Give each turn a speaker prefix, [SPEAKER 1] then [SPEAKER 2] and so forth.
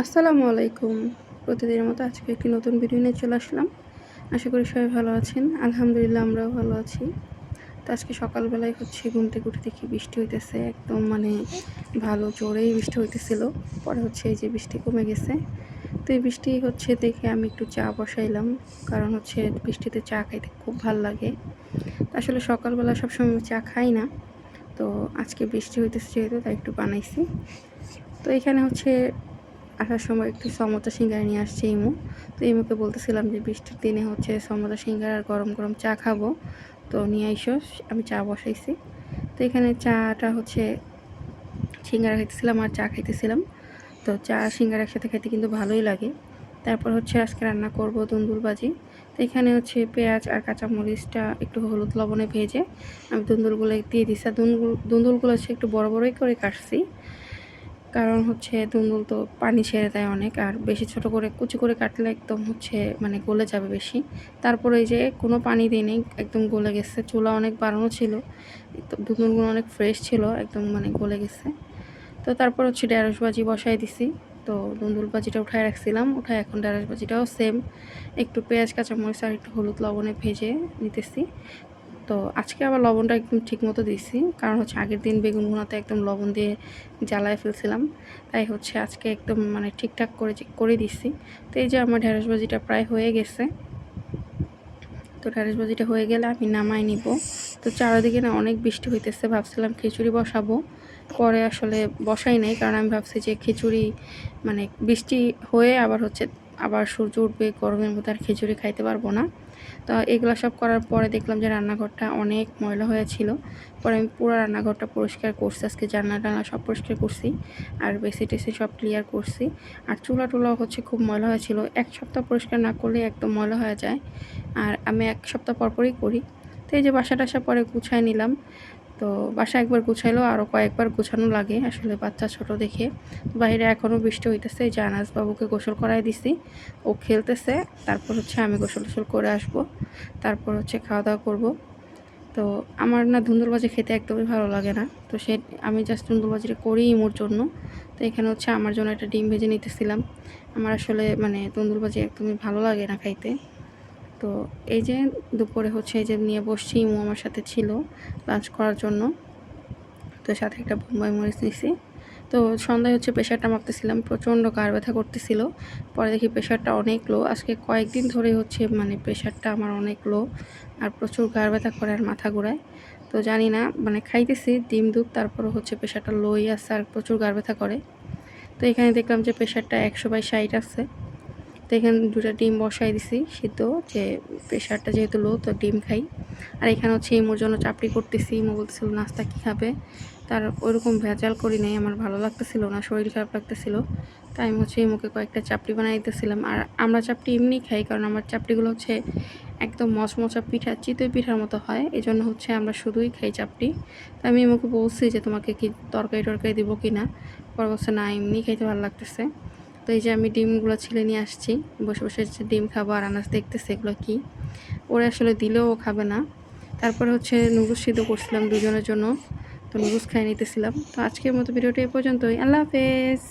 [SPEAKER 1] আসসালামু আলাইকুম। প্রতিদিনের মতো আজকে একটি নতুন ভিডিও নিয়ে চলে আসলাম। আশা করি সবাই ভালো আছেন। আলহামদুলিল্লাহ আমরাও ভালো আছি। তো আজকে সকালবেলায় ঘুম থেকে উঠে দেখি বৃষ্টি হইতেছে। একদম ভালো জোরেই বৃষ্টি হইতেছিল। পরে এই যে বৃষ্টি কমে গেছে। তো এই বৃষ্টি দেখে আমি একটু চা বসাইলাম। কারণ বৃষ্টিতে চা খাইতে খুব ভাল লাগে। আসলে সকালবেলা সবসময় চা খাই না। তো আজকে বৃষ্টি হইতেছে যেহেতু তাই একটু বানাইছি। তো এখানে আসার সময় একটু সমোসা সিঙ্গারা নিয়ে আসছে ইমু। তো ইমুকে বলতেছিলাম যে বৃষ্টির দিনে সমোসা সিঙ্গারা আর গরম গরম চা খাবো, তো নিয়ে আইসো। আমি চা বসাইছি। তো এখানে চাটা সিঙ্গারা খাইতেছিলাম আর চা খাইতেছিলাম। তো চা সিঙ্গারা একসাথে খাইতে কিন্তু ভালোই লাগে। তারপর আজকে রান্না করব দুন্দুল ভাজি। তো এখানে পেঁয়াজ আর কাঁচামরিচটা একটু হলুদ লবণে ভেজে আমি দুন্দুলগুলো দিয়ে দিছি। আর দুন্দুলগুলো একটু বড় বড়ই করে কাটছি, কারণ দুন্দুল তো পানি ছেড়ে দেয় অনেক, আর বেশি ছোট করে কুচি করে কাটলে একদম গলে যাবে বেশি। তারপরে এই যে কোনো পানি দিইনি, একদম গলে গেছে। চুলা অনেক বাড়ানো ছিল, দুন্দুলগুলো অনেক ফ্রেশ ছিল, একদম গলে গেছে। তো তারপর ঢেঁড়স ভাজি বসাই দিছি। তো দুন্দুল ভাজিটা উঠায় রাখছিলাম, উঠায় এখন ঢেঁড়স ভাজিটাও সেম একটু পেঁয়াজ কাঁচামরিচ আর একটু হলুদ লবণে ভেজে নিতেছি। তো আজকে আবার লবণটা একদম ঠিক মতো দিছি, কারণ আগের দিন বেগুন ভুনাতে একদম লবণ দিয়ে জ্বালায় ফেলছিলাম। তাই আজকে একদম ঠিকঠাক করে দিছি। তো এই যে আমার ঢেঁড়স ভাজিটা প্রায় হয়ে গেছে। তো ঢেঁড়স ভাজিটা হয়ে গেলে আমি নামাই নিব। তো চারিদিকে না অনেক বৃষ্টি হইতেছে, ভাবছিলাম খিচুড়ি বসাবো, পরে আসলে বসাই নাই, কারণ আমি ভাবছি যে খিচুড়ি বৃষ্টি হয়ে আবার সূর্য উঠবে, গরমের মধ্যে আর খিচুড়ি খাইতে পারবো না। তো এগুলো সব করার পরে দেখলাম যে রান্নাঘরটা অনেক ময়লা হয়েছিল। পরে আমি পুরো রান্নাঘরটা পরিষ্কার করছি, আজকে জানলা সব পরিষ্কার করছি, আর বেসি টেসি সব ক্লিয়ার করছি। আর চুলা টুলা খুব ময়লা হয়েছিল। এক সপ্তাহ পরিষ্কার না করলে একদম ময়লা হয়ে যায়, আর আমি এক সপ্তাহ পরপরই করি। তো এই যে বাসা টাসা পরে গুছাই নিলাম। তো বাসা একবার গুছাইলেও আরও কয়েকবার গুছানো লাগে, আসলে বাচ্চা ছোট দেখে। বাইরে এখনও বৃষ্টি হইতেছে। এই যে আনাস বাবুকে গোসল করাই দিছি, ও খেলতেছে। তারপর আমি গোসল টোসল করে আসব, তারপর খাওয়া দাওয়া করব। তো আমার না ধুন্দুল ভাজি খেতে একদমই ভালো লাগে না। তো আমি জাস্ট ধুন্দুল ভাজিটা করি ইমুর জন্য। তো এখানে আমার জন্য একটা ডিম ভেজে নিতেছিলাম। আমার আসলে ধুন্দুল ভাজি একদমই ভালো লাগে না খাইতে। তো এই যে দুপুরে এই যে নিয়ে বসছি, ইমু আমার সাথে ছিল লাঞ্চ করার জন্য। তো সাথে একটা বোম্বাই মরিচ নিছি। তো সন্ধ্যায় প্রেশারটা মাপতেছিলাম, প্রচণ্ড গাড় ব্যথা করতেছিল। পরে দেখি প্রেশারটা অনেক লো। আজকে কয়েকদিন ধরে প্রেশারটা আমার অনেক লো, আর প্রচুর গাড় ব্যথা করে আর মাথা ঘোরায়। তো জানি না, খাইতেছি ডিম দুধ, তারপরও প্রেশারটা লোই আছে আর প্রচুর গাড় ব্যথা করে। তো এখানে দেখলাম যে প্রেশারটা 100/60 আছে। তো এখানে 2টা ডিম বসাই দিছি সিদ্ধ, যে প্রেশারটা যেহেতু লো তো ডিম খাই। আর এখানে ইমুর জন্য চাপড়ি করতেছি। ইমু বলতেছিল নাস্তা কী খাবে, তার ওইরকম ভেজাল করি নাই, আমার ভালো লাগতেছিল না, শরীর খারাপ লাগতেছিল। তাই আমি ইমুকে কয়েকটা চাপড়ি বানাই দিতেছিলাম। আর আমরা চাপড়ি এমনি খাই, কারণ আমার চাপড়িগুলো একদম মচমচা পিঠা, চিতই পিঠার মতো হয়, এই জন্য আমরা শুধুই খাই চাপড়ি। তো আমি ইমুকে বলছি যে তোমাকে কি তরকারি টরকারি দিব কি না, পরে বলছে না এমনি খাইতে ভালো লাগতেছে। তো এই যে আমি ডিমগুলো ছিলে নিয়ে আসছি, বসে বসে ডিম খাবো, আর আনাজ দেখতেছে এগুলো কি। ওরা আসলে দিলেও খাবে না। তারপরে নুডলস সিদ্ধ করছিলাম দুজনের জন্য, তো নুডলস খাই নিতেছিলাম। তো আজকের মতো ভিডিওটা এই পর্যন্তই। আল্লাহ হাফেজ।